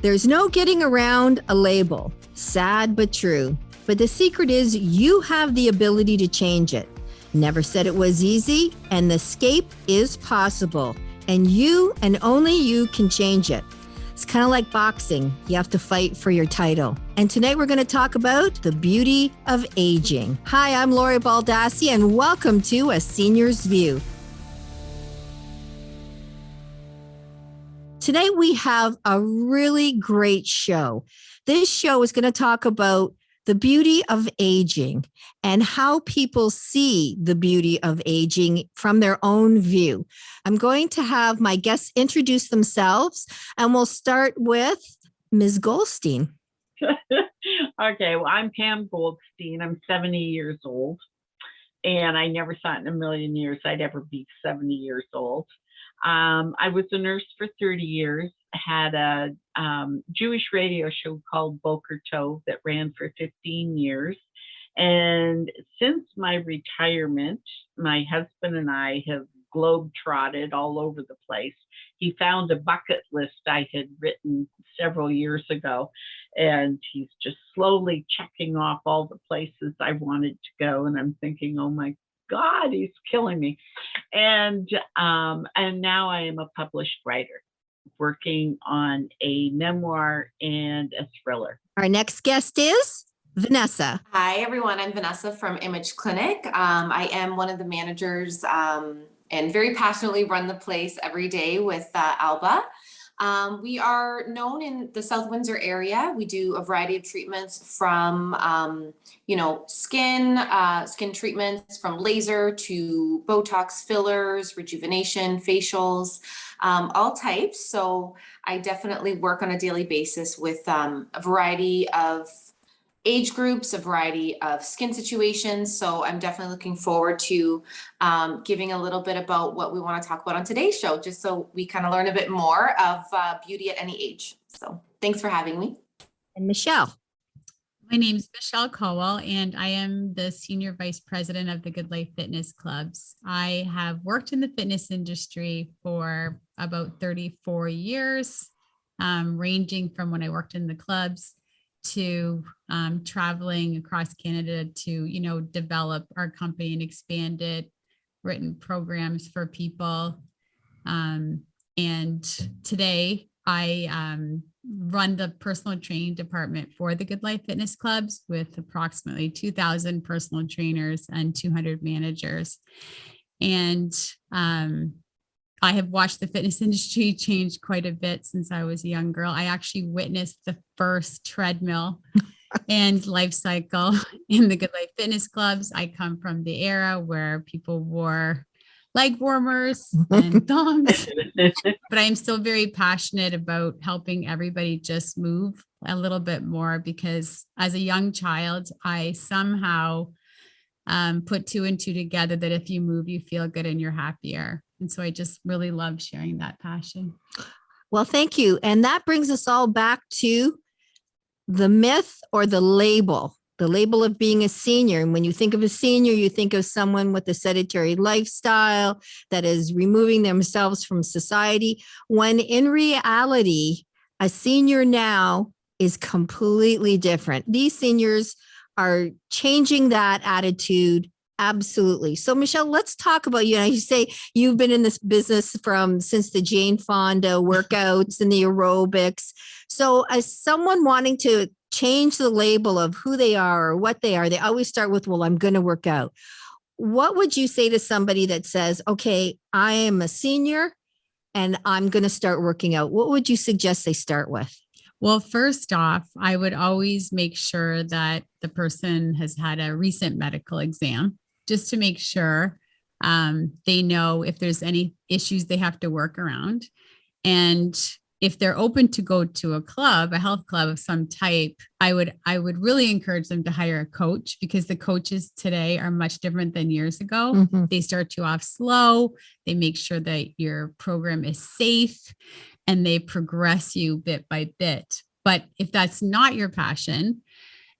There's no getting around a label. Sad but true. But the secret is you have the ability to change it. Never said it was easy, and the escape is possible. And you and only you can change it. It's kind of like boxing. You have to fight for your title. And tonight we're going to talk about the beauty of aging. Hi, I'm Lori Baldassi, and welcome to A Senior's View. Tonight we have a really great show. This show is going to talk about the beauty of aging and how people see the beauty of aging from their own view. I'm going to have my guests introduce themselves, and we'll start with Ms. Goldstein. Okay, well, I'm Pam Goldstein. I'm 70 years old, and I never thought in a million years I'd ever be 70 years old. I was a nurse for 30 years, had a Jewish radio show called Boker Tov that ran for 15 years. And since my retirement, my husband and I have globe-trotted all over the place. He found a bucket list I had written several years ago, and he's just slowly checking off all the places I wanted to go. And I'm thinking, oh my God, he's killing me. And now I am a published writer working on a memoir and a thriller. Our next guest is Vanessa. Hi, everyone. I'm Vanessa from Image Clinic. I am one of the managers and very passionately run the place every day with Alba. We are known in the South Windsor area. We do a variety of treatments from, skin treatments, from laser to Botox fillers, rejuvenation, facials, all types. So I definitely work on a daily basis with a variety of age groups, a variety of skin situations. So I'm definitely looking forward to giving a little bit about what we want to talk about on today's show, just so we kind of learn a bit more of beauty at any age. So thanks for having me. And Michele. My name is Michele Colwell, and I am the Senior Vice President of the Good Life Fitness Clubs. I have worked in the fitness industry for about 34 years, ranging from when I worked in the clubs to traveling across Canada to, develop our company and expand it, written programs for people. And today I run the personal training department for the Good Life Fitness Clubs with approximately 2,000 personal trainers and 200 managers. And I have watched the fitness industry change quite a bit since I was a young girl. I actually witnessed the first treadmill and life cycle in the Good Life Fitness Clubs. I come from the era where people wore leg warmers and thongs, but I'm still very passionate about helping everybody just move a little bit more, because as a young child, I somehow put two and two together, that if you move, you feel good and you're happier. And so I just really love sharing that passion. Well, thank you. And that brings us all back to the myth or the label of being a senior. And when you think of a senior, you think of someone with a sedentary lifestyle that is removing themselves from society, when in reality, a senior now is completely different. These seniors are changing that attitude. Absolutely. So Michele, let's talk about you. You say you've been in this business since the Jane Fonda workouts and the aerobics. So as someone wanting to change the label of who they are or what they are, they always start with, well, I'm going to work out. What would you say to somebody that says, okay, I am a senior and I'm going to start working out? What would you suggest they start with? Well, first off, I would always make sure that the person has had a recent medical exam, just to make sure they know if there's any issues they have to work around. And if they're open to go to a health club of some type, I would really encourage them to hire a coach, because the coaches today are much different than years ago. Mm-hmm. They start you off slow. They make sure that your program is safe, and they progress you bit by bit. But if that's not your passion,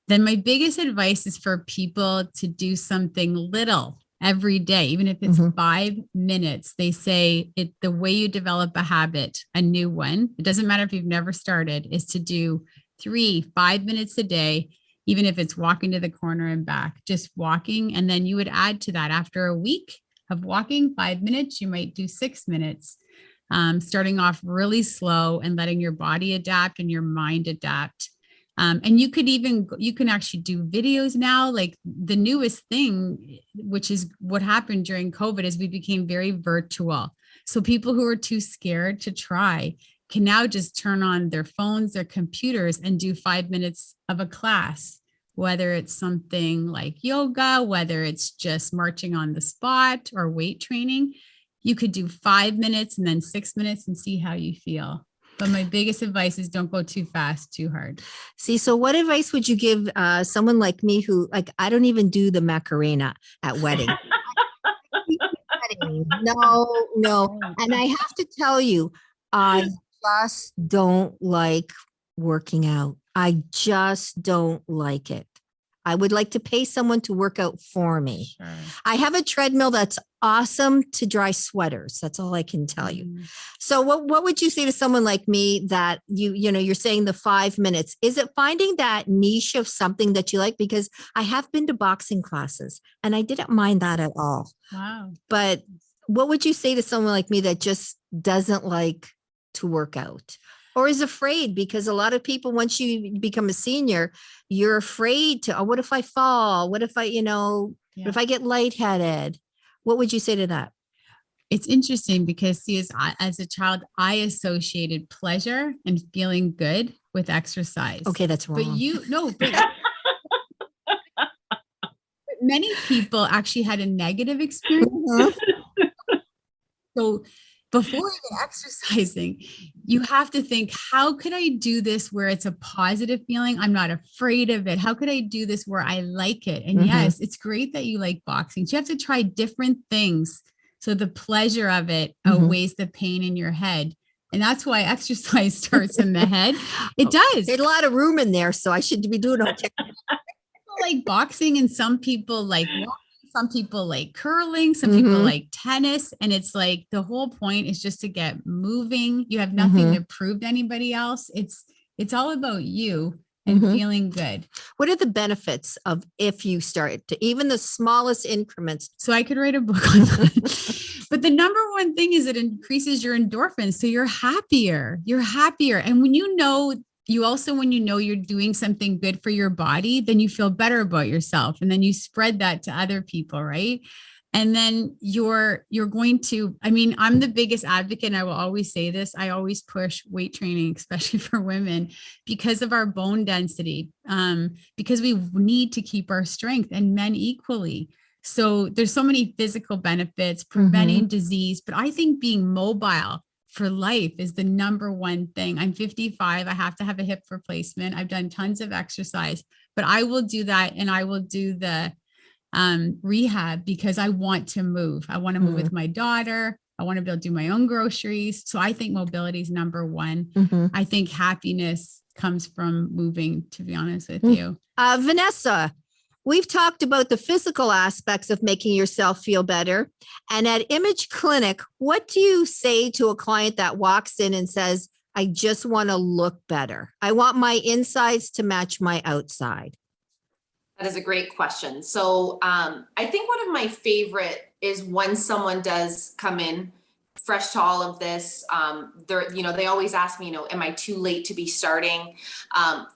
then my biggest advice is for people to do something little every day, even if it's Mhm. 5 minutes. They say the way you develop a habit, a new one, it doesn't matter if you've never started, is to do 5 minutes a day, even if it's walking to the corner and back, just walking. And then you would add to that after a week of walking 5 minutes, you might do 6 minutes, starting off really slow and letting your body adapt and your mind adapt. And you can actually do videos now. Like the newest thing, which is what happened during COVID, is we became very virtual. So people who are too scared to try can now just turn on their phones, their computers, and do 5 minutes of a class, whether it's something like yoga, whether it's just marching on the spot or weight training. You could do 5 minutes and then 6 minutes and see how you feel. But my biggest advice is don't go too fast, too hard. See, so what advice would you give someone like me who, like, I don't even do the Macarena at weddings? No, no. And I have to tell you, I just don't like working out. I just don't like it. I would like to pay someone to work out for me. Sure. I have a treadmill that's awesome to dry sweaters. That's all I can tell you. Mm. So what would you say to someone like me that you're saying the 5 minutes? Is it finding that niche of something that you like? Because I have been to boxing classes and I didn't mind that at all. Wow. But what would you say to someone like me that just doesn't like to work out or is afraid? Because a lot of people, once you become a senior, you're afraid to, oh, what if I fall? What if I, what if I get lightheaded? What would you say to that? It's interesting because see, as a child, I associated pleasure and feeling good with exercise. Okay, that's wrong. But many people actually had a negative experience. Mhm. So before even exercising, you have to think, how could I do this where it's a positive feeling? I'm not afraid of it. How could I do this where I like it? And Mhm. yes, it's great that you like boxing. So you have to try different things. So the pleasure of it Mhm. outweighs the pain in your head. And that's why exercise starts in the head. It does. There's a lot of room in there, so I should be doing okay. People like boxing and some people like walking, some people like curling, some people Mhm. like tennis. And it's like the whole point is just to get moving. You have nothing Mhm. to prove to anybody else. It's all about you and Mhm. feeling good. What are the benefits of if you start to even the smallest increments? So I could write a book on that. But the number one thing is it increases your endorphins. So you're happier. And when you know you're doing something good for your body, then you feel better about yourself. And then you spread that to other people, right? And then you're going to, I'm the biggest advocate, and I will always say this. I always push weight training, especially for women, because of our bone density, because we need to keep our strength, and men equally. So there's so many physical benefits, preventing disease, but I think being mobile for life is the number one thing. I'm 55. I have to have a hip replacement. I've done tons of exercise, but I will do that. And I will do the rehab because I want to move. I want to move with my daughter. I want to be able to do my own groceries. So I think mobility is number one. I think happiness comes from moving, to be honest with you. Vanessa, we've talked about the physical aspects of making yourself feel better. And at Image Clinic, what do you say to a client that walks in and says, I just want to look better. I want my insides to match my outside? That is a great question. So I think one of my favorite is when someone does come in fresh to all of this. They always ask me, am I too late to be starting?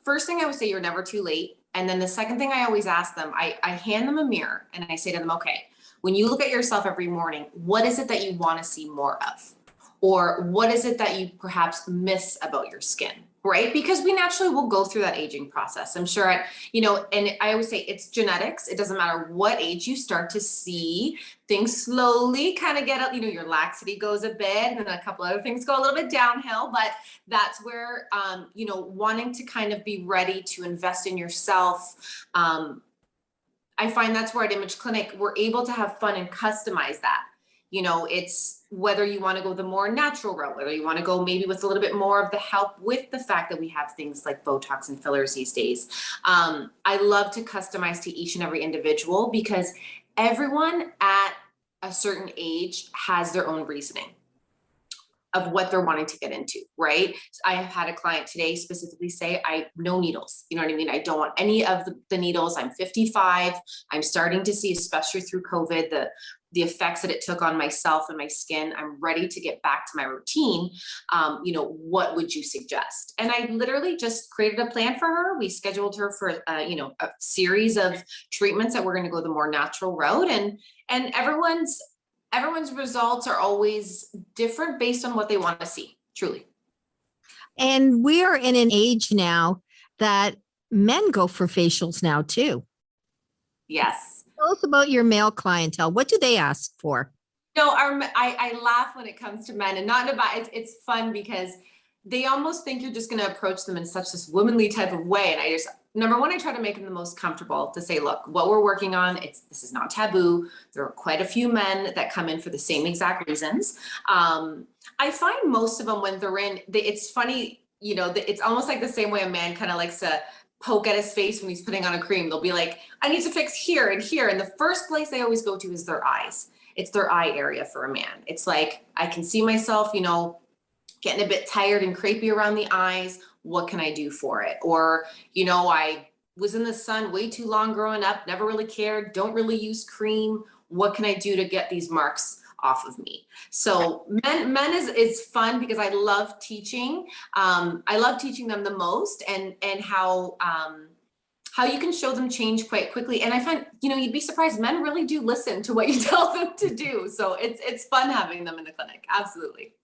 First thing I would say, you're never too late. And then the second thing I always ask them, I hand them a mirror and I say to them, okay, when you look at yourself every morning, what is it that you want to see more of? Or what is it that you perhaps miss about your skin, right? Because we naturally will go through that aging process. I'm sure, and I always say it's genetics. It doesn't matter what age you start to see things slowly kind of get up, your laxity goes a bit and then a couple other things go a little bit downhill, but that's where, wanting to kind of be ready to invest in yourself. I find that's where at Image Clinic, we're able to have fun and customize that. It's whether you want to go the more natural route, whether you want to go maybe with a little bit more of the help with the fact that we have things like Botox and fillers these days. I love to customize to each and every individual because everyone at a certain age has their own reasoning of what they're wanting to get into, right? So I have had a client today specifically say, no needles. You know what I mean? I don't want any of the needles. I'm 55. I'm starting to see, especially through COVID, the effects that it took on myself and my skin. I'm ready to get back to my routine. What would you suggest? And I literally just created a plan for her. We scheduled her for, a series of treatments that we're going to go the more natural route, and everyone's results are always different based on what they want to see, truly. And we are in an age now that men go for facials now too. Yes. Tell us about your male clientele. What do they ask for? I laugh when it comes to men, and not about it's fun because they almost think you're just going to approach them in such this womanly type of way. And number one, I try to make them the most comfortable to say, look, what we're working on, this is not taboo. There are quite a few men that come in for the same exact reasons. I find most of them when they're in, it's funny, it's almost like the same way a man kind of likes to poke at his face when he's putting on a cream. They'll be like, I need to fix here and here. And the first place they always go to is their eyes. It's their eye area for a man. It's like, I can see myself, getting a bit tired and crepey around the eyes. What can I do for it? Or, I was in the sun way too long growing up, never really cared, don't really use cream. What can I do to get these marks off of me? So men is fun because I love teaching. I love teaching them the most, and how you can show them change quite quickly. And I find, you'd be surprised, men really do listen to what you tell them to do. So it's fun having them in the clinic. Absolutely.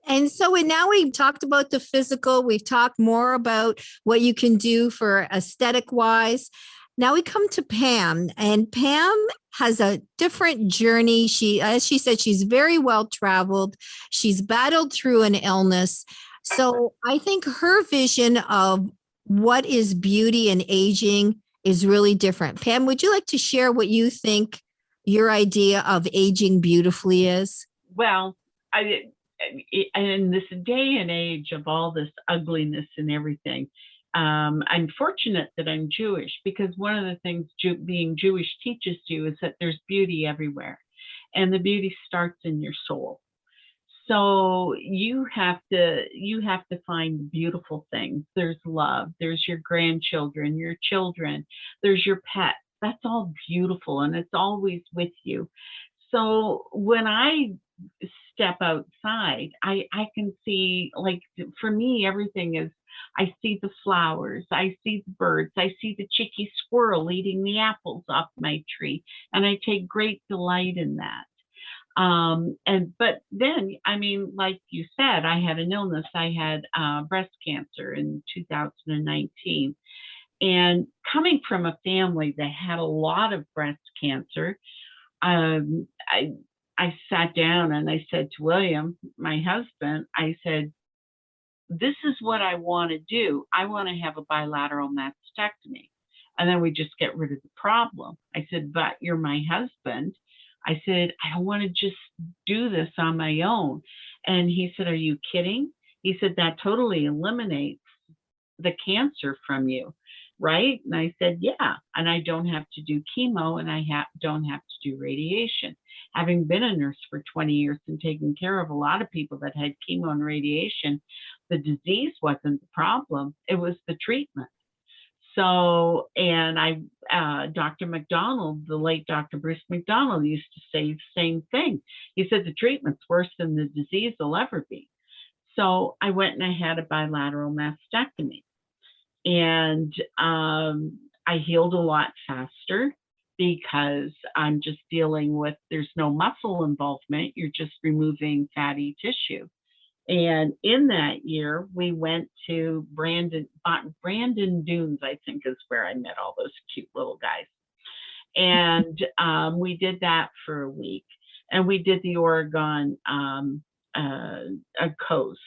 And so now we've talked about the physical, we've talked more about what you can do for aesthetic wise. Now we come to Pam, and Pam has a different journey. As she said, she's very well traveled. She's battled through an illness. So I think her vision of what is beauty and aging is really different. Pam, would you like to share what you think your idea of aging beautifully is? Well, in this day and age of all this ugliness and everything, I'm fortunate that I'm Jewish, because one of the things being Jewish teaches you is that there's beauty everywhere, and the beauty starts in your soul. So you have to find beautiful things. There's love, there's your grandchildren, your children, there's your pets. That's all beautiful, and it's always with you. So when I step outside, I can see, like, for me, everything is, I see the flowers, I see the birds, I see the cheeky squirrel eating the apples off my tree, and I take great delight in that. But then, like you said, I had an illness. I had breast cancer in 2019, and coming from a family that had a lot of breast cancer, I sat down and I said to William, my husband, I said, this is what I want to do. I want to have a bilateral mastectomy, and then we just get rid of the problem. I said, but you're my husband. I said, I don't want to just do this on my own. And he said, are you kidding? He said, that totally eliminates the cancer from you, right? And I said, yeah. And I don't have to do chemo, and I don't have to do radiation. Having been a nurse for 20 years and taking care of a lot of people that had chemo and radiation, the disease wasn't the problem. It was the treatment. So, and Dr. McDonald, the late Dr. Bruce McDonald, used to say the same thing. He said, the treatment's worse than the disease will ever be. So I went and I had a bilateral mastectomy, and I healed a lot faster, because I'm just dealing with, there's no muscle involvement. You're just removing fatty tissue. And in that year, we went to Brandon Dunes, I think is where I met all those cute little guys. And we did that for a week, and we did the Oregon coast.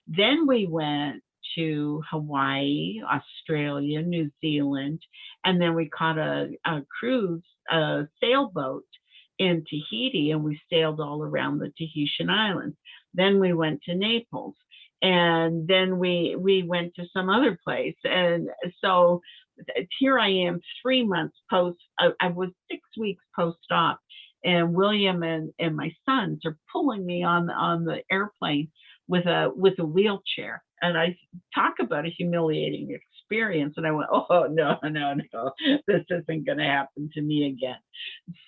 Then we went to Hawaii, Australia, New Zealand, and then we caught a cruise, a sailboat in Tahiti, and we sailed all around the Tahitian islands. Then we went to Naples, and then we went to some other place. And so here I am 3 months post, I was 6 weeks post-op, and William and my sons are pulling me on the airplane with a wheelchair. And I talk about a humiliating experience. And I went, oh, no, this isn't going to happen to me again.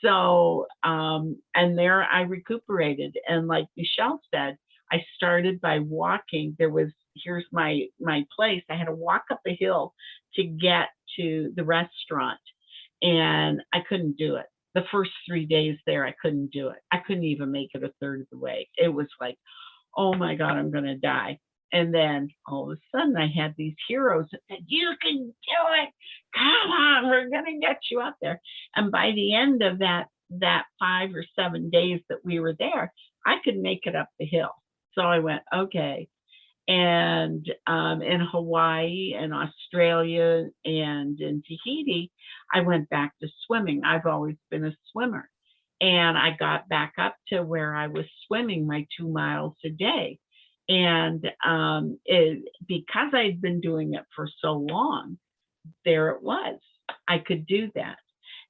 So, and there I recuperated. And like Michele said, I started by walking. Here's my place. I had to walk up a hill to get to the restaurant, and I couldn't do it. The first 3 days there, I couldn't do it. I couldn't even make it a third of the way. It was like, oh my God, I'm going to die. And then all of a sudden I had these heroes that said, you can do it. Come on, we're going to get you up there. And by the end of that 5 or 7 days that we were there, I could make it up the hill. So I went, okay. And in Hawaii and Australia and in Tahiti, I went back to swimming. I've always been a swimmer. And I got back up to where I was swimming my 2 miles a day. And because I'd been doing it for so long, there it was. I could do that.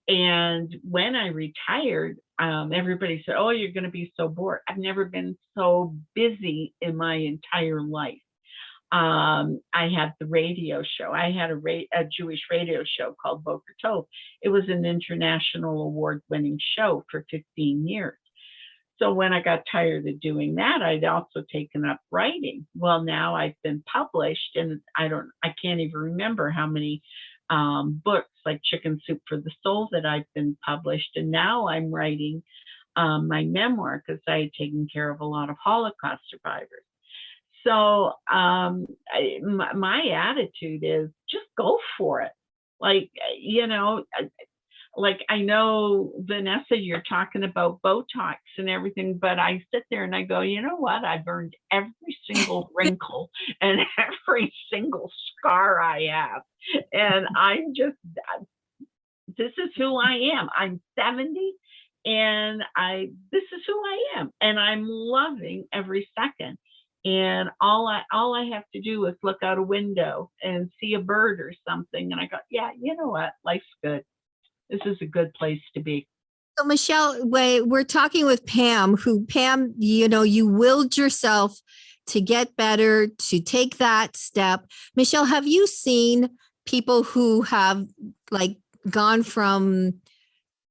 And when I retired, everybody said, oh, you're going to be so bored. I've never been so busy in my entire life. I had the radio show. I had a Jewish radio show called Boker Tov. It was an international award-winning show for 15 years. So when I got tired of doing that, I'd also taken up writing. Well, now I've been published, and I can't even remember how many books like Chicken Soup for the Soul that I've been published. And now I'm writing my memoir because I had taken care of a lot of Holocaust survivors. So my attitude is just go for it. Like, like I know, Vanessa, you're talking about Botox and everything, but I sit there and I go, you know what? I've earned every single wrinkle and every single scar I have. And this is who I am. I'm 70 and this is who I am. And I'm loving every second. And all I have to do is look out a window and see a bird or something. And I go, yeah, you know what? Life's good. This is a good place to be. So Michele, we're talking with Pam, you willed yourself to get better, to take that step. Michele, have you seen people who have like gone from,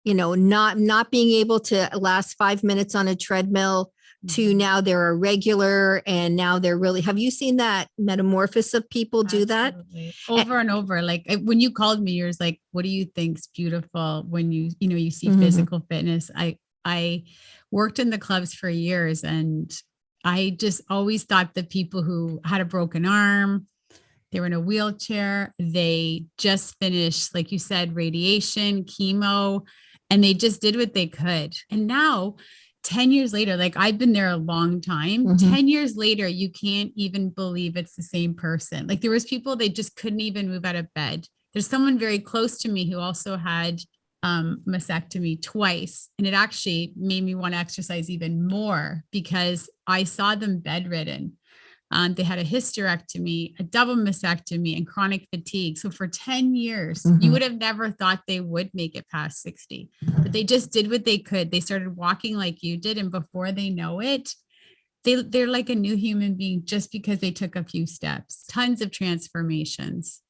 not being able to last 5 minutes on a treadmill to now they're a regular, and now they're really, have you seen that metamorphosis of people do that? Absolutely. Over and over? Like when you called me, you're like, what do you think's beautiful when you see physical fitness? I worked in the clubs for years, and I just always thought the people who had a broken arm, they were in a wheelchair, they just finished, like you said, radiation, chemo, and they just did what they could. And now 10 years later, like I've been there a long time, 10 years later, you can't even believe it's the same person. Like there was people, they just couldn't even move out of bed. There's someone very close to me who also had mastectomy twice. And it actually made me want to exercise even more because I saw them bedridden. They had a hysterectomy, a double mastectomy, and chronic fatigue. So for 10 years, you would have never thought they would make it past 60, but they just did what they could. They started walking like you did. And before they know it, they're like a new human being just because they took a few steps. Tons of transformations.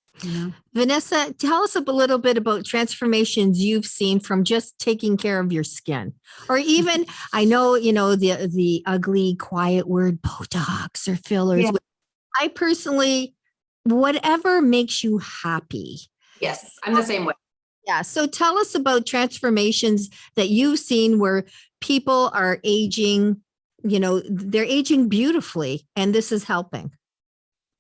Vanessa, tell us a little bit about transformations you've seen from just taking care of your skin, or even, I know, the ugly, quiet word, Botox or fillers. Yeah. I personally, whatever makes you happy. Yes, I'm the same way. Yeah. So tell us about transformations that you've seen where people are aging, they're aging beautifully, and this is helping.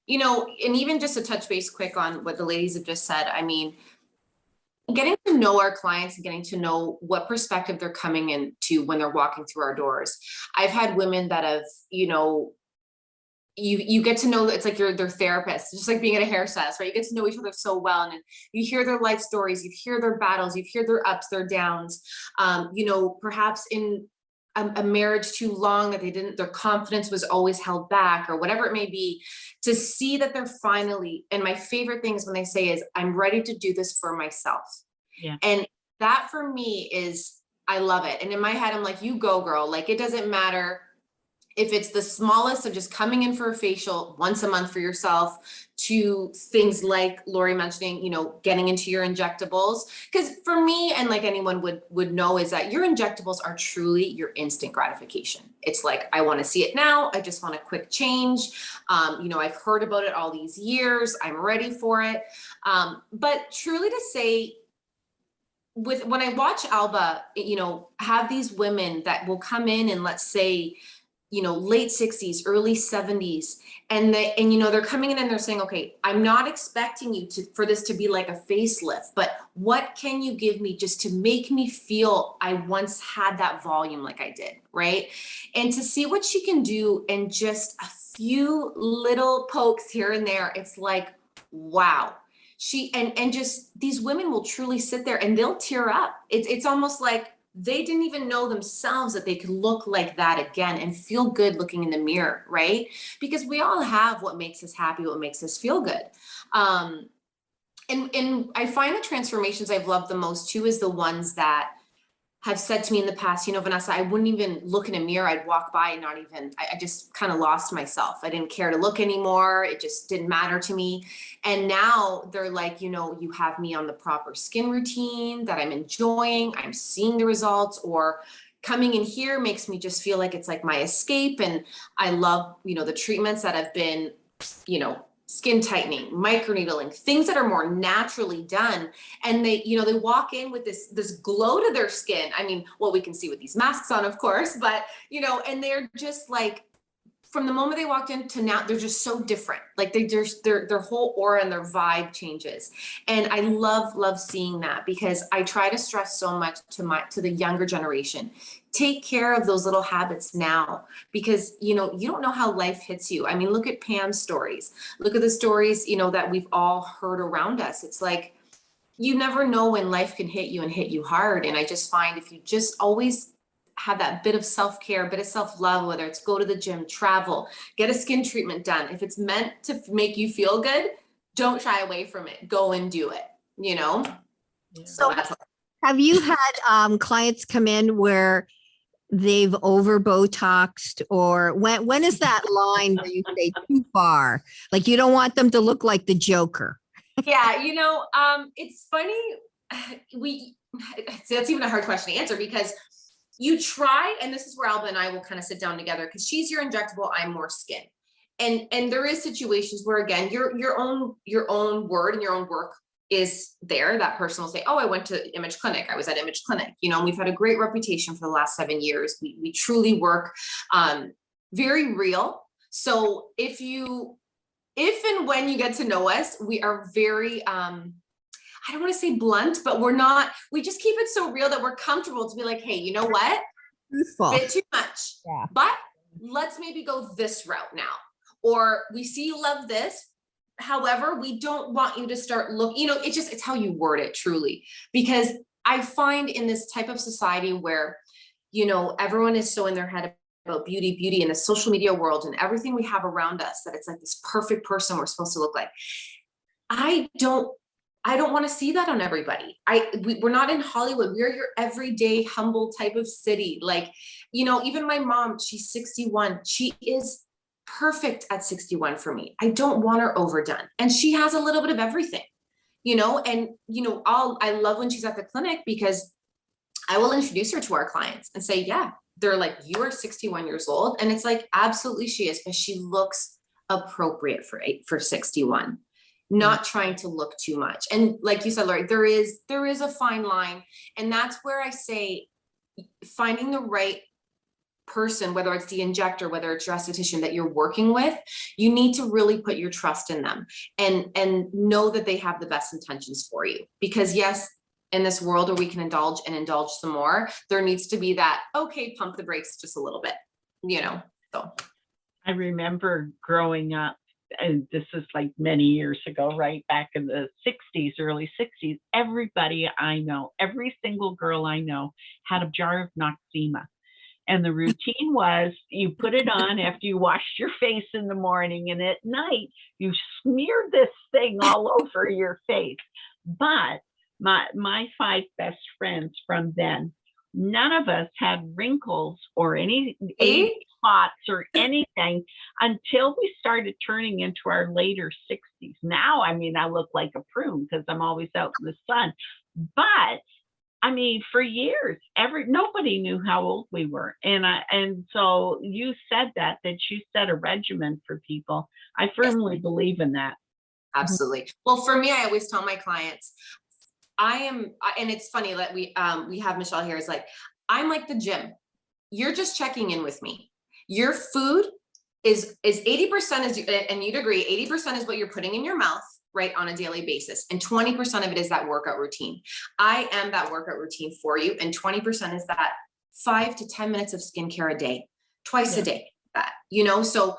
And even just to touch base quick on what the ladies have just said, I mean, getting to know our clients and getting to know what perspective they're coming into when they're walking through our doors. I've had women that have, you get to know, it's like you're their therapist, just like being at a hairstylist, right? You get to know each other so well, and you hear their life stories, you hear their battles, you hear their ups, their downs, perhaps in a marriage too long, that their confidence was always held back or whatever it may be, to see that they're finally, and my favorite thing is when they say is, I'm ready to do this for myself. Yeah. And that for me is, I love it. And in my head, I'm like, you go girl. Like, it doesn't matter if it's the smallest of just coming in for a facial once a month for yourself, to things like Lori mentioning, getting into your injectables. Because for me, and like anyone would know, is that your injectables are truly your instant gratification. It's like, I want to see it now. I just want a quick change. I've heard about it all these years. I'm ready for it. But truly to say, when I watch Alba, have these women that will come in and let's say, late 60s, early 70s, and they're coming in and they're saying, okay, I'm not expecting you for this to be like a facelift, but what can you give me just to make me feel I once had that volume like I did, right? And to see what she can do in just a few little pokes here and there, it's like, wow. And just these women will truly sit there and they'll tear up. It's almost like they didn't even know themselves that they could look like that again and feel good looking in the mirror, right? Because we all have what makes us happy, what makes us feel good. And I find the transformations I've loved the most too is the ones that have said to me in the past, Vanessa, I wouldn't even look in a mirror. I'd walk by and I just kind of lost myself. I didn't care to look anymore. It just didn't matter to me. And now they're like, you have me on the proper skin routine that I'm enjoying. I'm seeing the results, or coming in here makes me just feel like it's like my escape. And I love, the treatments that have been, skin tightening, microneedling, things that are more naturally done. And they walk in with this glow to their skin. I mean, well, we can see with these masks on, of course, but, and they're just like, from the moment they walked in to now, they're just so different. Like their whole aura and their vibe changes. And I love seeing that, because I try to stress so much to the younger generation. Take care of those little habits now, because, you don't know how life hits you. I mean, look at Pam's stories. Look at the stories, that we've all heard around us. It's like, you never know when life can hit you and hit you hard. And I just find if you just always have that bit of self-care, bit of self-love, whether it's go to the gym, travel, get a skin treatment done. If it's meant to make you feel good, don't shy away from it. Go and do it, Yeah. So that's Have you had clients come in where they've over Botoxed, or when is that line where you say too far? Like you don't want them to look like the Joker. Yeah, it's funny. That's even a hard question to answer, because you try, and this is where Alba and I will kind of sit down together, because she's your injectable, I'm more skin. And there is situations where, again, your own word and your own work is there. That person will say, oh, I went to Image Clinic. I was at Image Clinic. And we've had a great reputation for the last 7 years. We truly work very real. So if and when you get to know us, we are very, I don't want to say blunt, but we just keep it so real that we're comfortable to be like, hey, you know what? Truthful. Bit too much, Yeah. but let's maybe go this route now. Or we see you love this. However, we don't want you to start looking, it's how you word it truly. Because I find in this type of society where, everyone is so in their head about beauty in the social media world and everything we have around us, that it's like this perfect person we're supposed to look like. I don't want to see that on everybody. We're not in Hollywood. We're your everyday humble type of city. Like, even my mom, she's 61. She is perfect at 61 for me. I don't want her overdone. And she has a little bit of everything, and, I love when she's at the clinic, because I will introduce her to our clients and say, yeah, they're like, you are 61 years old. And it's like, absolutely she is, but she looks appropriate for 61. Not trying to look too much. And like you said, Lori, there is a fine line. And that's where I say, finding the right person, whether it's the injector, whether it's your esthetician that you're working with, you need to really put your trust in them and know that they have the best intentions for you. Because yes, in this world where we can indulge some more, there needs to be that, okay, pump the brakes just a little bit, so. I remember growing up, and this is like many years ago, right back in the 60s, early 60s, everybody I know, every single girl I know had a jar of Noxzema. And the routine was you put it on after you washed your face in the morning, and at night you smeared this thing all over your face. But my 5 best friends from then, none of us had wrinkles or any age spots or anything until we started turning into our later 60s. Now, I mean, I look like a prune because I'm always out in the sun. But I mean, for years, nobody knew how old we were. And so you said that you set a regimen for people. I firmly believe in that. Absolutely. Well, for me, I always tell my clients, and it's funny that we have Michele here, is like, I'm like the gym. You're just checking in with me. Your food is 80%, and you'd agree, 80% is what you're putting in your mouth, right, on a daily basis. And 20% of it is that workout routine. I am that workout routine for you. And 20% is that 5 to 10 minutes of skincare a day, twice a day, so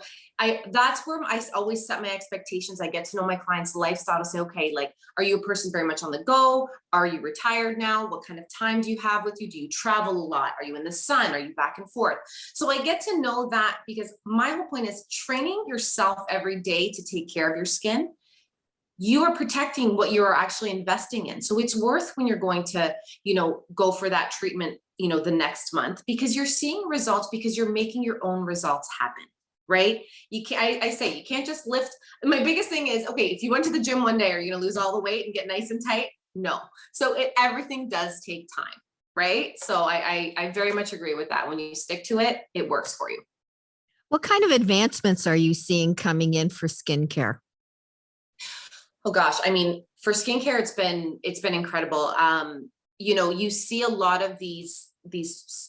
that's where I always set my expectations. I get to know my client's lifestyle to say, okay, like, are you a person very much on the go? Are you retired now? What kind of time do you have with you? Do you travel a lot? Are you in the sun? Are you back and forth? So I get to know that, because my whole point is training yourself every day to take care of your skin. You are protecting what you are actually investing in. So it's worth when you're going to, go for that treatment, the next month, because you're seeing results, because you're making your own results happen. Right? You can't, I say, you can't just lift. My biggest thing is, okay, if you went to the gym one day, are you going to lose all the weight and get nice and tight? No. So everything does take time. Right? So I very much agree with that. When you stick to it, it works for you. What kind of advancements are you seeing coming in for skincare? Oh gosh, I mean, for skincare, it's been incredible. You see a lot of these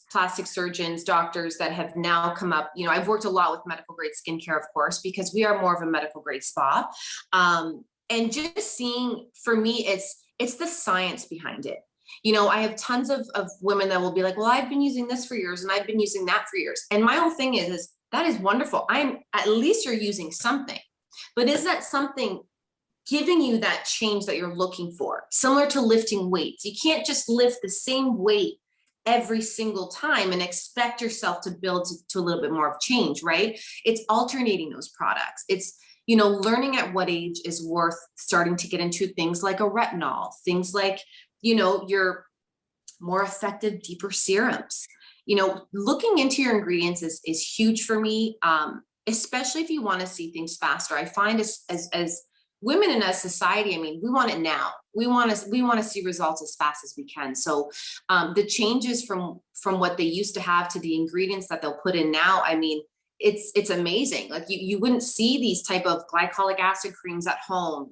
plastic surgeons, doctors that have now come up. I've worked a lot with medical grade skincare, of course, because we are more of a medical grade spa. And just seeing, for me, it's the science behind it. I have tons of women that will be like, well, I've been using this for years and I've been using that for years. And my whole thing is that is wonderful. At least you're using something, but is that something giving you that change that you're looking for? Similar to lifting weights. You can't just lift the same weight every single time and expect yourself to build to a little bit more of change, right? It's alternating those products. It's, learning at what age is worth starting to get into things like a retinol, things like, your more effective, deeper serums. Looking into your ingredients is huge for me, especially if you want to see things faster. I find as women in a society, I mean, we want it now. We want to see results as fast as we can. So the changes from what they used to have to the ingredients that they'll put in now, I mean, it's amazing. Like you wouldn't see these type of glycolic acid creams at home,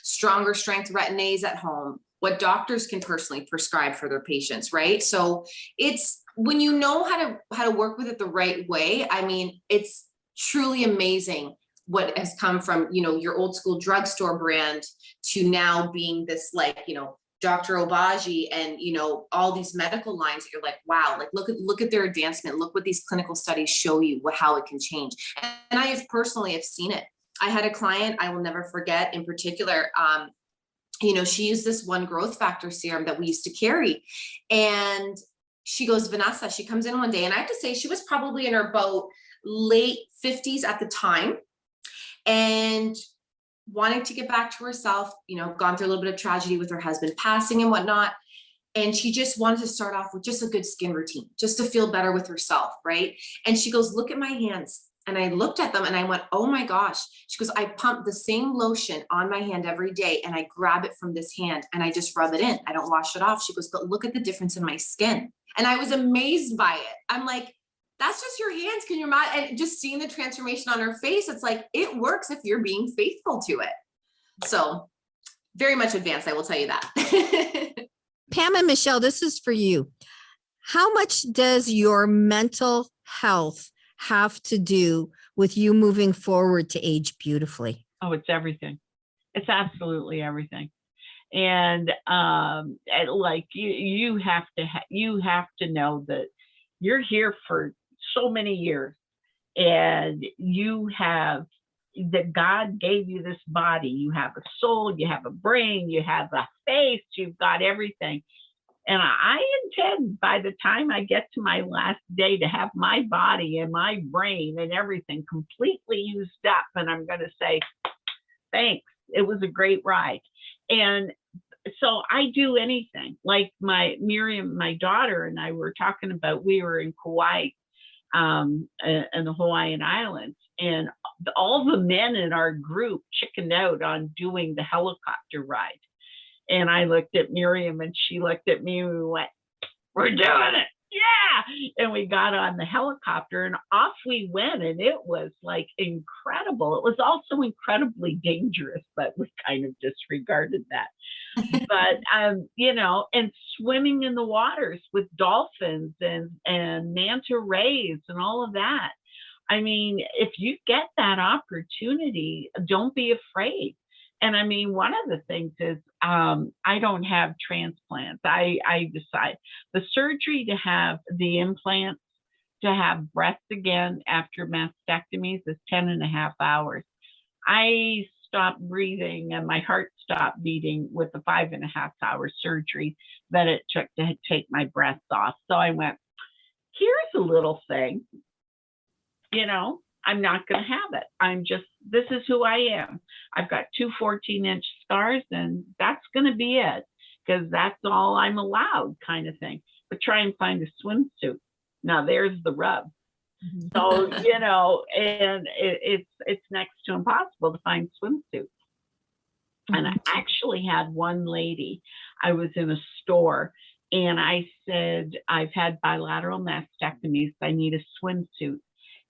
stronger strength retin-A's at home, what doctors can personally prescribe for their patients, right? So it's when you know how to work with it the right way, I mean, it's truly amazing what has come from, your old school drugstore brand to now being this, like, Dr. Obagi and, all these medical lines that you're like, wow, like look at their advancement. Look what these clinical studies show you, how it can change. And I have personally seen it. I had a client I will never forget in particular. She used this one growth factor serum that we used to carry. And she goes, Vanessa, she comes in one day, and I have to say she was probably in her about late 50s at the time, and wanting to get back to herself, gone through a little bit of tragedy with her husband passing and whatnot. And she just wanted to start off with just a good skin routine, just to feel better with herself, right? And she goes, look at my hands. And I looked at them and I went, oh my gosh. She goes, I pump the same lotion on my hand every day, and I grab it from this hand and I just rub it in. I don't wash it off. She goes, but look at the difference in my skin. And I was amazed by it. I'm like, that's just your hands. Can you imagine? And just seeing the transformation on her face, it's like, it works if you're being faithful to it. So very much advanced, I will tell you that. Pam and Michele, this is for you. How much does your mental health have to do with you moving forward to age beautifully? Oh, it's everything. It's absolutely everything. And like you have to know that you're here for so many years, and that God gave you this body. You have a soul, you have a brain, you have a face, you've got everything. And I intend by the time I get to my last day to have my body and my brain and everything completely used up. And I'm going to say, thanks. It was a great ride. And so I do anything. Like Miriam, my daughter, and I were talking about, we were in Kauai, in the Hawaiian Islands, and all the men in our group chickened out on doing the helicopter ride. And I looked at Miriam and she looked at me and we went, we're doing it. Yeah. And we got on the helicopter and off we went. And it was like incredible. It was also incredibly dangerous, but we kind of disregarded that. But, you know, and swimming in the waters with dolphins and manta rays and all of that. I mean, if you get that opportunity, don't be afraid. And I mean, one of the things is I don't have transplants. I decide the surgery to have the implants, to have breasts again after mastectomies is 10.5 hours. I stopped breathing and my heart stopped beating with the 5.5 hour surgery that it took to take my breasts off. So I went, here's a little thing, you know, I'm not going to have it. This is who I am. I've got 2 14-inch scars and that's going to be it because that's all I'm allowed kind of thing. But try and find a swimsuit. Now there's the rub. So, you know, and it's next to impossible to find swimsuits. And I actually had one lady, I was in a store and I said, I've had bilateral mastectomies. I need a swimsuit.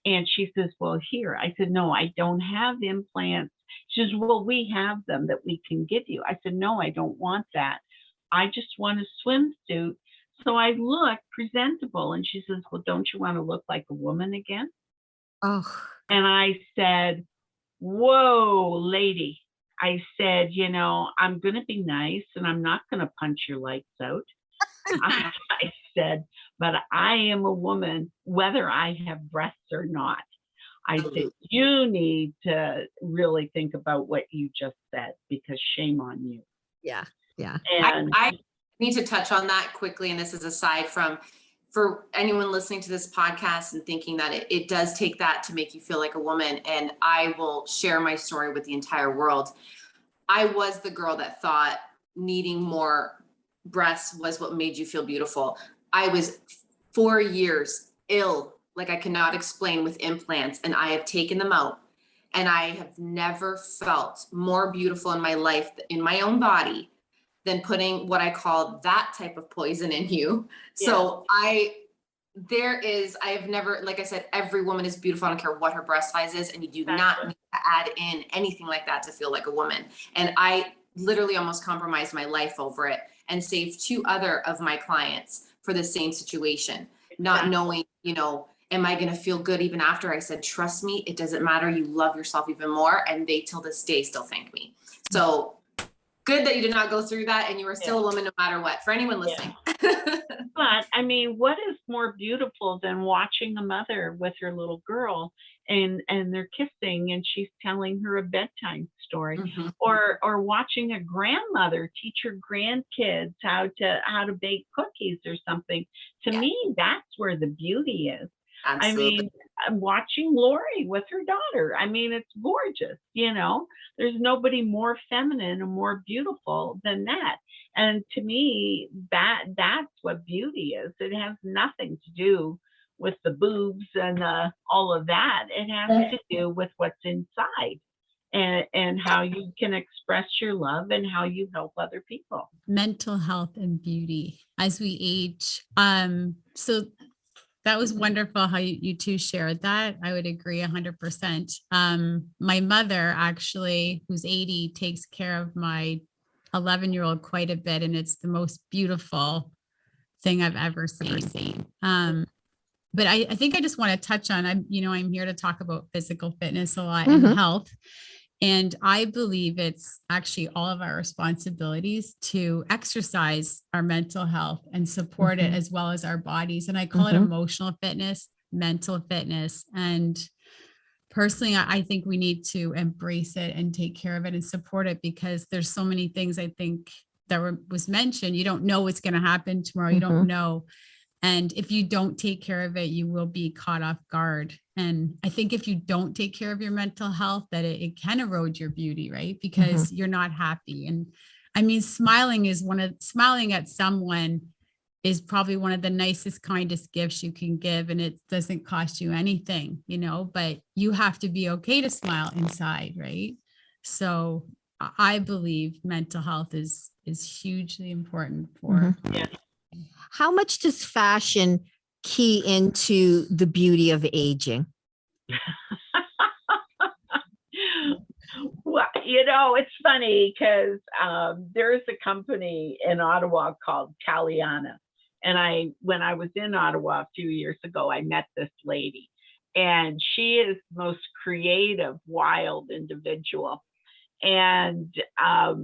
And she says, well, here. I said, no, I don't have implants. She says, well, we have them that we can give you. I said, no, I don't want that. I just want a swimsuit. So I look presentable. And she says, well, don't you want to look like a woman again? Oh, And I said, whoa, lady. I said, you know, I'm going to be nice and I'm not going to punch your lights out. I said, but I am a woman, whether I have breasts or not. I said, you need to really think about what you just said because shame on you. yeah. Yeah. And I need to touch on that quickly. And this is aside from, for anyone listening to this podcast and thinking that it does take that to make you feel like a woman. And I will share my story with the entire world. I was the girl that thought needing more breasts was what made you feel beautiful. I was 4 years ill, like I cannot explain, with implants, and I have taken them out. And I have never felt more beautiful in my life, in my own body, than putting what I call that type of poison in you. Yeah. So I have never, like I said, every woman is beautiful. I don't care what her breast size is. And you do not need to add in anything like that to feel like a woman. And I literally almost compromised my life over it and saved 2 other of my clients for the same situation, not knowing, you know, am I going to feel good even after? I said, trust me, it doesn't matter. You love yourself even more. And they till this day still thank me. So good that you did not go through that and you were still a woman no matter what, for anyone listening. But I mean, what is more beautiful than watching a mother with her little girl and they're kissing and she's telling her a bedtime story, or watching a grandmother teach her grandkids how to bake cookies or something. To me, that's where the beauty is. Absolutely. I mean, I'm watching Lori with her daughter. I mean, it's gorgeous. You know, there's nobody more feminine and more beautiful than that. And to me, that's what beauty is. It has nothing to do with the boobs and all of that. It has to do with what's inside and how you can express your love and how you help other people. Mental health and beauty as we age. So that was wonderful how you two shared that. I would agree 100%. My mother actually, who's 80, takes care of my 11-year-old quite a bit. And it's the most beautiful thing I've ever seen. But I think I just want to touch on, I'm here to talk about physical fitness a lot and health. And I believe it's actually all of our responsibilities to exercise our mental health and support it as well as our bodies. And I call it emotional fitness, mental fitness. And personally, I think we need to embrace it and take care of it and support it because there's so many things I think was mentioned, you don't know what's going to happen tomorrow. You don't know. And if you don't take care of it, you will be caught off guard. And I think if you don't take care of your mental health, that it can erode your beauty, right? Because you're not happy. And I mean, smiling at someone is probably one of the nicest, kindest gifts you can give. And it doesn't cost you anything, but you have to be okay to smile inside, right? So I believe mental health is hugely important for. Yeah. How much does fashion key into the beauty of aging? Well, it's funny because there's a company in Ottawa called Cowell. And when I was in Ottawa a few years ago, I met this lady, and she is the most creative, wild individual. And I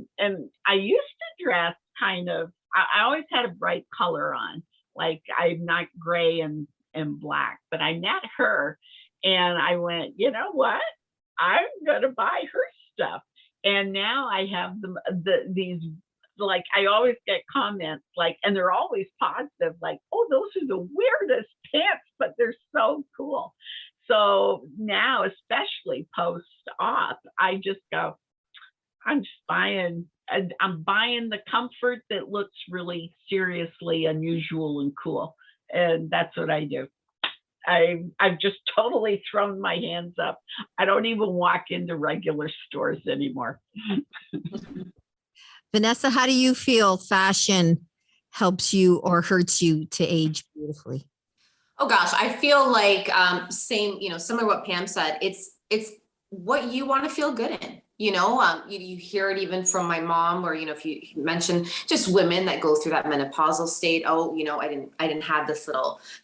used to dress kind of, I always had a bright color on, like I'm not gray and black, but I met her and I went, you know what? I'm going to buy her stuff. And now I have these, like, I always get comments like, and they're always positive, like, oh, those are the weirdest pants, but they're so cool. So now, especially post-op, I just go, I'm just buying the comfort that looks really seriously unusual and cool. And that's what I do. I've just totally thrown my hands up. I don't even walk into regular stores anymore. Vanessa, how do you feel fashion helps you or hurts you to age beautifully? Oh gosh, I feel like same, similar to what Pam said. It's what you want to feel good in. You hear it even from my mom, or if you mention just women that go through that menopausal state. Oh, I didn't have this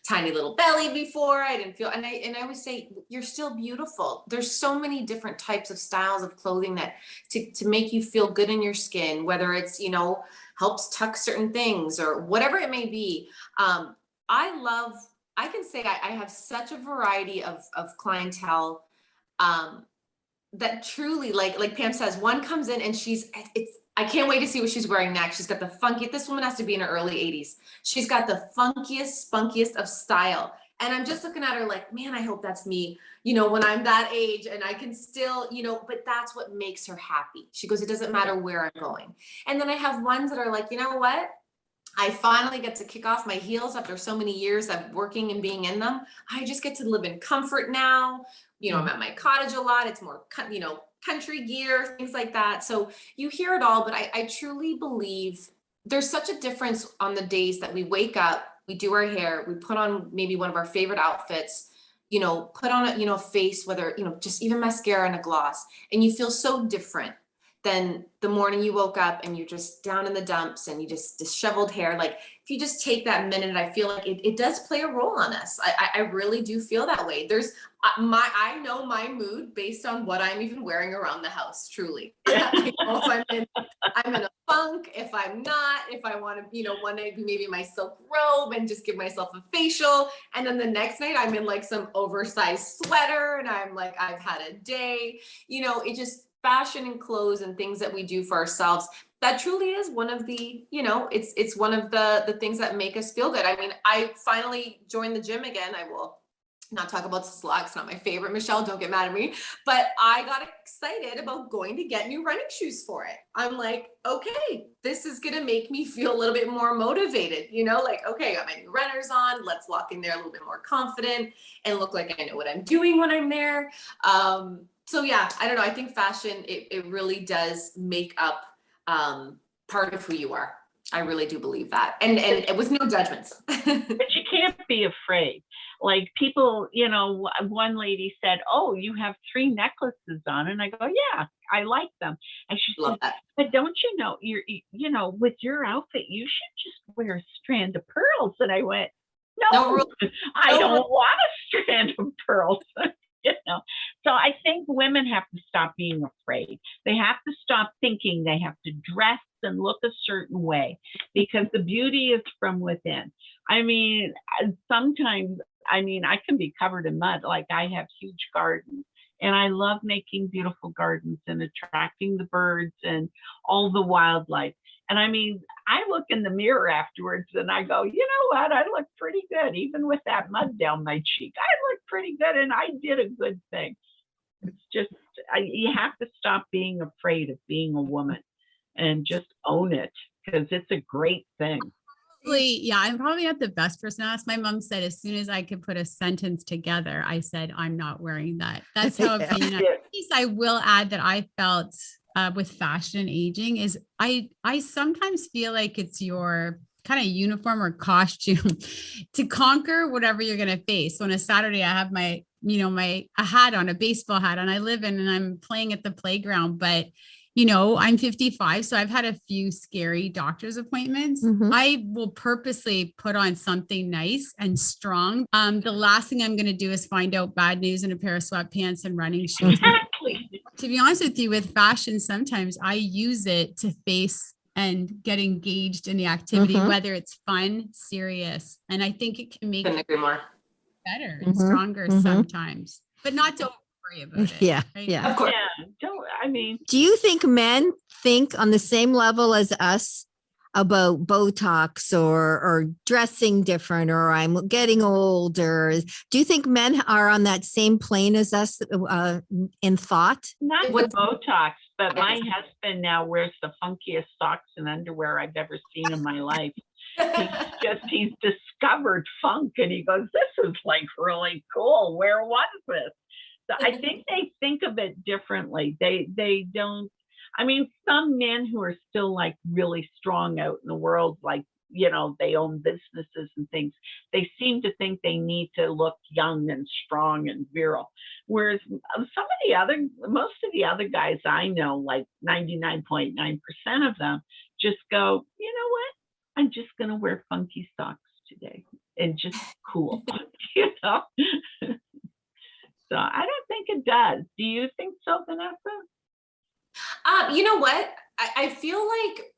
tiny little belly before. I didn't feel, and I always say you're still beautiful. There's so many different types of styles of clothing that to make you feel good in your skin, whether it's helps tuck certain things or whatever it may be. I can say I have such a variety of clientele. That truly, like Pam says, one comes in and I can't wait to see what she's wearing next. She's got the funky, this woman has to be in her early 80s. She's got the funkiest, spunkiest of style. And I'm just looking at her like, man, I hope that's me, when I'm that age and I can still, but that's what makes her happy. She goes, it doesn't matter where I'm going. And then I have ones that are like, you know what? I finally get to kick off my heels after so many years of working and being in them. I just get to live in comfort now. I'm at my cottage a lot. It's more, country gear, things like that. So you hear it all, but I truly believe there's such a difference on the days that we wake up, we do our hair, we put on maybe one of our favorite outfits, put on a face, whether, just even mascara and a gloss, and you feel so different than the morning you woke up and you're just down in the dumps and you just disheveled hair. Like if you just take that minute, I feel like it does play a role on us. I really do feel that way. I know my mood based on what I'm even wearing around the house, truly. I know if I'm in a funk, if I'm not, if I want to, one night maybe my silk robe and just give myself a facial. And then the next night I'm in like some oversized sweater and I'm like, I've had a day, it just, fashion and clothes and things that we do for ourselves, that truly is one of the, it's one of the things that make us feel good. I mean, I finally joined the gym again. I will not talk about slog. It's not my favorite, Michelle, don't get mad at me, but I got excited about going to get new running shoes for it. I'm like, okay, this is going to make me feel a little bit more motivated, okay, I got my new runners on, let's walk in there a little bit more confident and look like I know what I'm doing when I'm there. So yeah, I don't know. I think fashion, it really does make up part of who you are. I really do believe that. And with no judgments. But you can't be afraid. Like people, one lady said, oh, you have 3 necklaces on. And I go, yeah, I like them. And she Love said, that. but don't you know, with your outfit, you should just wear a strand of pearls. And I went, no, I don't want a strand of pearls. So I think women have to stop being afraid. They have to stop thinking they have to dress and look a certain way, because the beauty is from within. I mean, sometimes, I can be covered in mud. Like I have huge gardens and I love making beautiful gardens and attracting the birds and all the wildlife. And I mean, I look in the mirror afterwards and I go, you know what? I look pretty good, even with that mud down my cheek. I look pretty good and I did a good thing. It's just, you have to stop being afraid of being a woman and just own it, because it's a great thing. Yeah, I'm probably not the best person to ask. My mom said as soon as I could put a sentence together, I said, I'm not wearing that. That's how I've been. I will add that I felt with fashion and aging is I sometimes feel like it's your kind of uniform or costume to conquer whatever you're going to face. So on a Saturday, I have my, a hat on, a baseball hat, and I live in and I'm playing at the playground, but I'm 55, so I've had a few scary doctor's appointments. Mhm. I will purposely put on something nice and strong. The last thing I'm going to do is find out bad news in a pair of sweatpants and running shoes. Exactly. To be honest with you, with fashion, sometimes I use it to face and get engaged in the activity, Mhm. whether it's fun, serious. And I think it can make Couldn't it agree more. better and Mhm. stronger Mhm. sometimes, but not to worry about it. Yeah, right? yeah. Of course. Yeah, I mean, Do you think men think on the same level as us about Botox or dressing different, or I'm getting old, or do you think men are on that same plane as us in thought? not It the was- Botox, but my husband now wears the funkiest socks and underwear I've ever seen in my life. He's discovered funk, and he goes, this is like really cool. Where was this? So I think they think of it differently. They don't, I mean, some men who are still like really strong out in the world, like, they own businesses and things, they seem to think they need to look young and strong and virile. Whereas most of the other guys I know, like 99.9% of them, just go, you know what? I'm just going to wear funky socks today and just cool, So I don't think it does. Do you think so, Vanessa? You know what? I feel like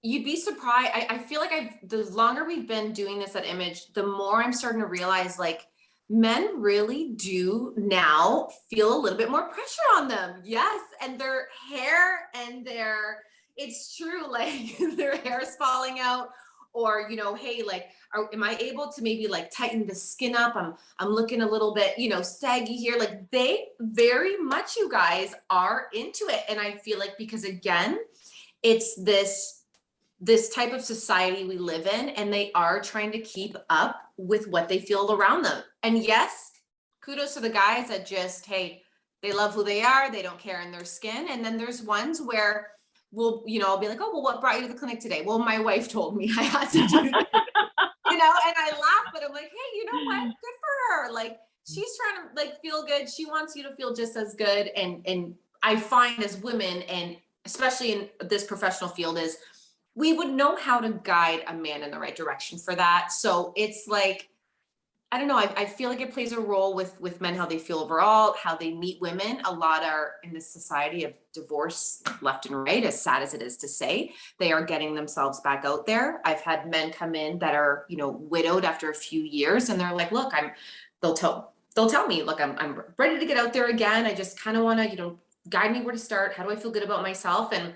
you'd be surprised. I feel like the longer we've been doing this at Image, the more I'm starting to realize like men really do now feel a little bit more pressure on them. Yes. And their hair and it's true, like their hair is falling out, or, hey, like, am I able to maybe like tighten the skin up? I'm looking a little bit, saggy here. Like they very much, you guys are into it. And I feel like, because again, it's this type of society we live in, and they are trying to keep up with what they feel around them. And yes, kudos to the guys that just, hey, they love who they are. They don't care in their skin. And then there's ones where I'll be like, oh, well, what brought you to the clinic today? Well, my wife told me I had to do that, and I laugh, but I'm like, hey, you know what? Good for her. Like, she's trying to like feel good. She wants you to feel just as good. And I find as women, and especially in this professional field, is we would know how to guide a man in the right direction for that. So it's like, I don't know. I feel like it plays a role with men, how they feel overall, how they meet women. A lot are in this society of divorce left and right, as sad as it is to say. They are getting themselves back out there. I've had men come in that are, widowed after a few years, and they're like, look, they'll tell me, look, I'm ready to get out there again. I just kind of want to, guide me where to start. How do I feel good about myself? And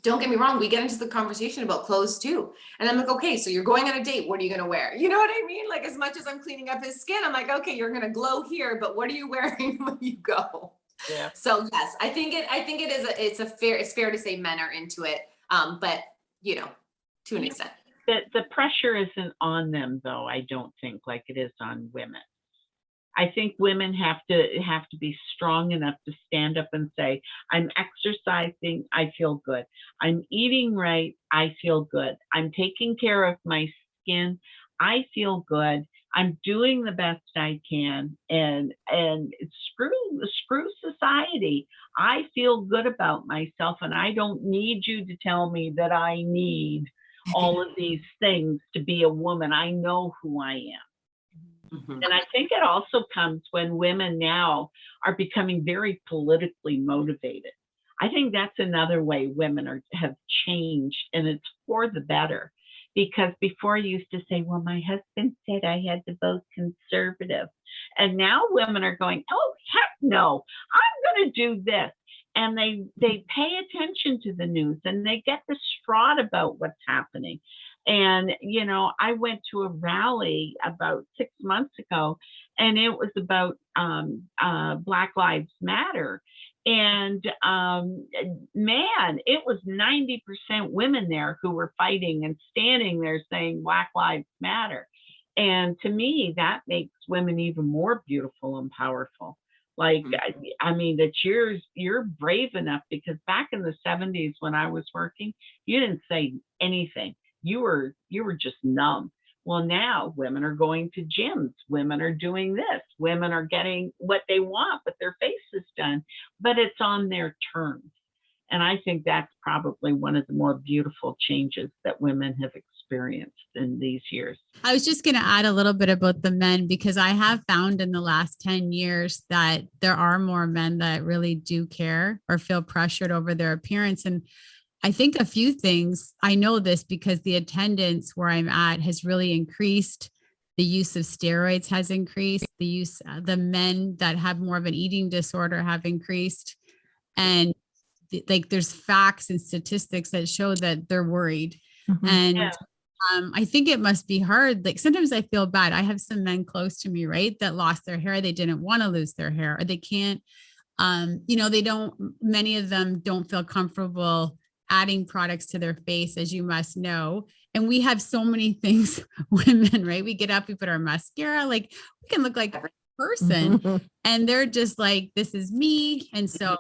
don't get me wrong, we get into the conversation about clothes too. And I'm like, okay, so you're going on a date. What are you going to wear? You know what I mean? Like, as much as I'm cleaning up his skin, I'm like, okay, you're going to glow here, but what are you wearing when you go? Yeah. So yes, I think it's fair to say men are into it. But to an extent. The pressure isn't on them though, I don't think, like it is on women. I think women have to be strong enough to stand up and say, I'm exercising, I feel good. I'm eating right, I feel good. I'm taking care of my skin, I feel good. I'm doing the best I can, and screw society. I feel good about myself, and I don't need you to tell me that I need all of these things to be a woman. I know who I am. And I think it also comes when women now are becoming very politically motivated. I think that's another way women have changed, and it's for the better. Because before you used to say, well, my husband said I had to vote conservative. And now women are going, oh, heck no, I'm going to do this. and they pay attention to the news, and they get distraught about what's happening. And, you know, I went to a rally about 6 months ago, and it was about Black Lives Matter. And man, it was 90% women there who were fighting and standing there saying Black Lives Matter. And to me, that makes women even more beautiful and powerful. Like, I mean, that you're brave enough, because back in the 70s when I was working, you didn't say anything. You were just numb. Well, now women are going to gyms. Women are doing this. Women are getting what they want with their faces done, but it's on their terms. And I think that's probably one of the more beautiful changes that women have experienced in these years. I was just going to add a little bit about the men, because I have found in the last 10 years that there are more men that really do care or feel pressured over their appearance. And I think a few things, I know this because the attendance where I'm at has really increased. The use of steroids has increased. The men that have more of an eating disorder have increased. And like, there's facts and statistics that show that they're worried. Mhm. And Yeah. I think it must be hard. Like, sometimes I feel bad. I have some men close to me, right, that lost their hair. They didn't want to lose their hair, or they can't, many of them don't feel comfortable adding products to their face, as you must know. And we have so many things, women, right? We get up, we put our mascara, like, we can look like a person, and they're just like, this is me. And so, I mean,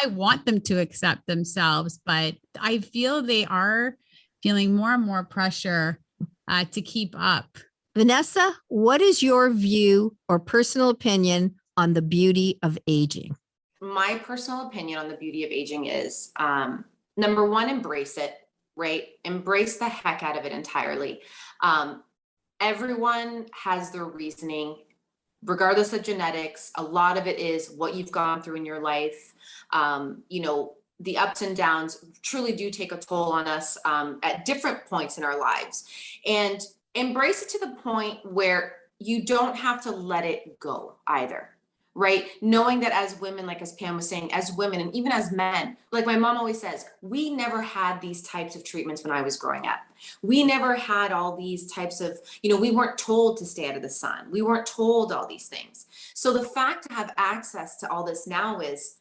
I want them to accept themselves, but I feel they are feeling more and more pressure to keep up. Vanessa, what is your view or personal opinion on the beauty of aging? My personal opinion on the beauty of aging is, number one, embrace it, right? Embrace the heck out of it entirely. Everyone has their reasoning, regardless of genetics. A lot of it is what you've gone through in your life. The ups and downs truly do take a toll on us at different points in our lives. And embrace it to the point where you don't have to let it go either, right? Knowing that as women, like as Pam was saying, as women and even as men, like my mom always says, we never had these types of treatments when I was growing up. We never had all these types of, we weren't told to stay out of the sun. We weren't told all these things. So the fact to have access to all this now is,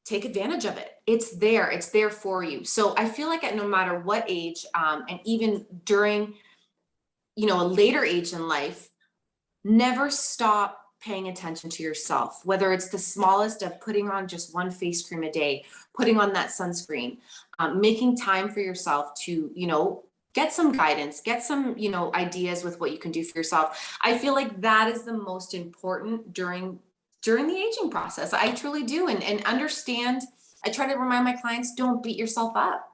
take advantage of it. It's there for you. So I feel like at no matter what age, and even during, a later age in life, never stop paying attention to yourself, whether it's the smallest of putting on just one face cream a day, putting on that sunscreen, making time for yourself to, get some guidance, get some, ideas with what you can do for yourself. I feel like that is the most important during the aging process. I truly do. And understand, I try to remind my clients, don't beat yourself up.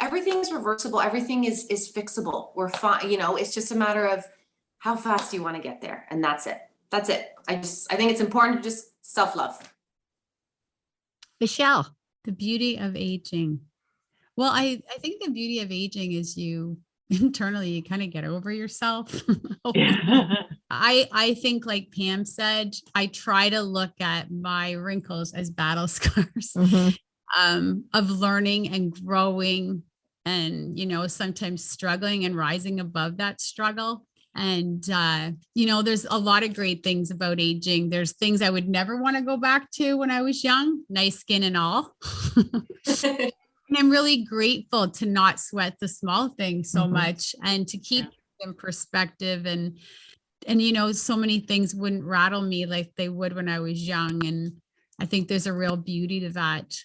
Everything is reversible. Everything is fixable. We're fine. It's just a matter of how fast you want to get there. And that's it. That's it. I think it's important to just self-love. Michele. The beauty of aging. Well, I think the beauty of aging is you internally, you kind of get over yourself. I think, like Pam said, I try to look at my wrinkles as battle scars of learning and growing and, sometimes struggling and rising above that struggle. And, there's a lot of great things about aging. There's things I would never want to go back to when I was young, nice skin and all. And I'm really grateful to not sweat the small things so much and to keep in perspective. And, so many things wouldn't rattle me like they would when I was young. And I think there's a real beauty to that.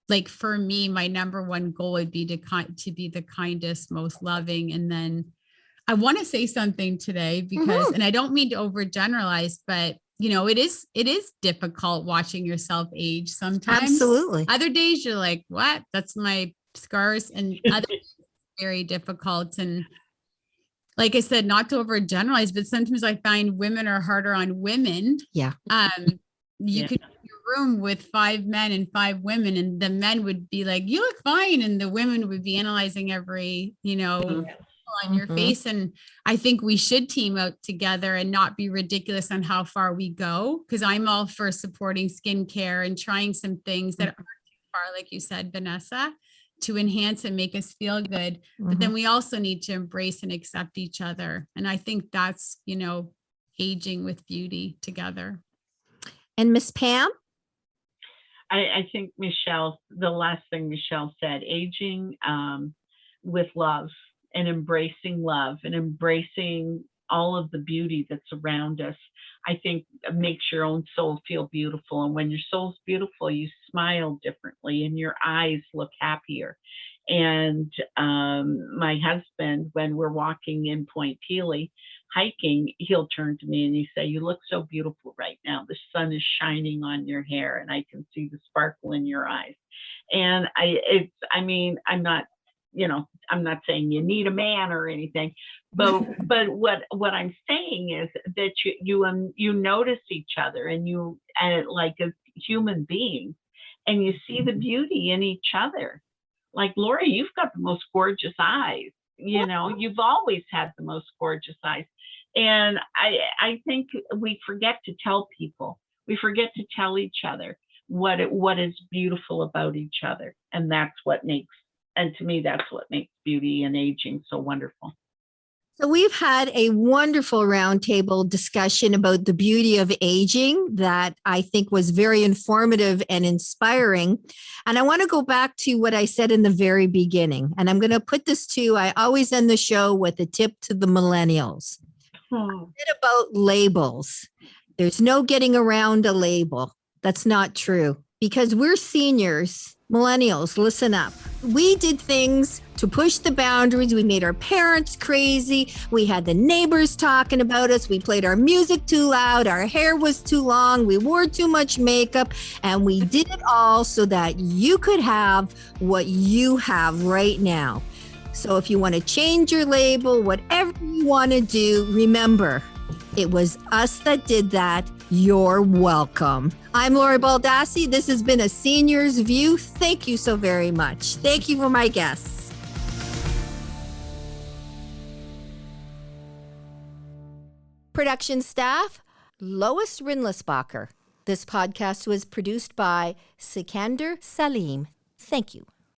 Like for me, my number one goal would be to be the kindest, most loving. And then I want to say something today because, and I don't mean to overgeneralize, but it is difficult watching yourself age sometimes. Absolutely. Other days you're like, what? That's my scars. And other days it's very difficult. And like I said, not to overgeneralize, but sometimes I find women are harder on women. Yeah. You could be in a room with 5 men and 5 women, and the men would be like, you look fine. And the women would be analyzing every, on your Mhm. face. And I think we should team out together and not be ridiculous on how far we go. Cause I'm all for supporting skincare and trying some things that aren't too far, like you said, Vanessa, to enhance and make us feel good. But then we also need to embrace and accept each other. And I think that's, aging with beauty together. And Miss Pam? I think the last thing Michele said, aging with love and embracing all of the beauty that's around us, I think makes your own soul feel beautiful. And when your soul's beautiful, you smile differently and your eyes look happier. And my husband, when we're walking in Point Pelee, hiking, he'll turn to me and he say, "You look so beautiful right now. The sun is shining on your hair and I can see the sparkle in your eyes." And I'm not saying you need a man or anything, but what I'm saying is that you notice each other and like a human being, and you see the beauty in each other. Like, Laura, you've got the most gorgeous eyes. You've always had the most gorgeous eyes. And I think we forget to tell people, we forget to tell each other what is beautiful about each other. And to me, that's what makes beauty and aging so wonderful. So we've had a wonderful roundtable discussion about the beauty of aging that I think was very informative and inspiring. And I want to go back to what I said in the very beginning. And I'm going to put this I always end the show with a tip to the millennials. A bit about labels. There's no getting around a label. That's not true, because we're seniors. Millennials, listen up. We did things to push the boundaries. We made our parents crazy. We had the neighbors talking about us. We played our music too loud. Our hair was too long. We wore too much makeup. And we did it all so that you could have what you have right now. So if you want to change your label, whatever you want to do, remember, it was us that did that. You're welcome. I'm Laura Baldassi. This has been a Senior's View. Thank you so very much. Thank you for my guests. Production staff, Lois Rinlesbacher. This podcast was produced by Sikander Salim. Thank you.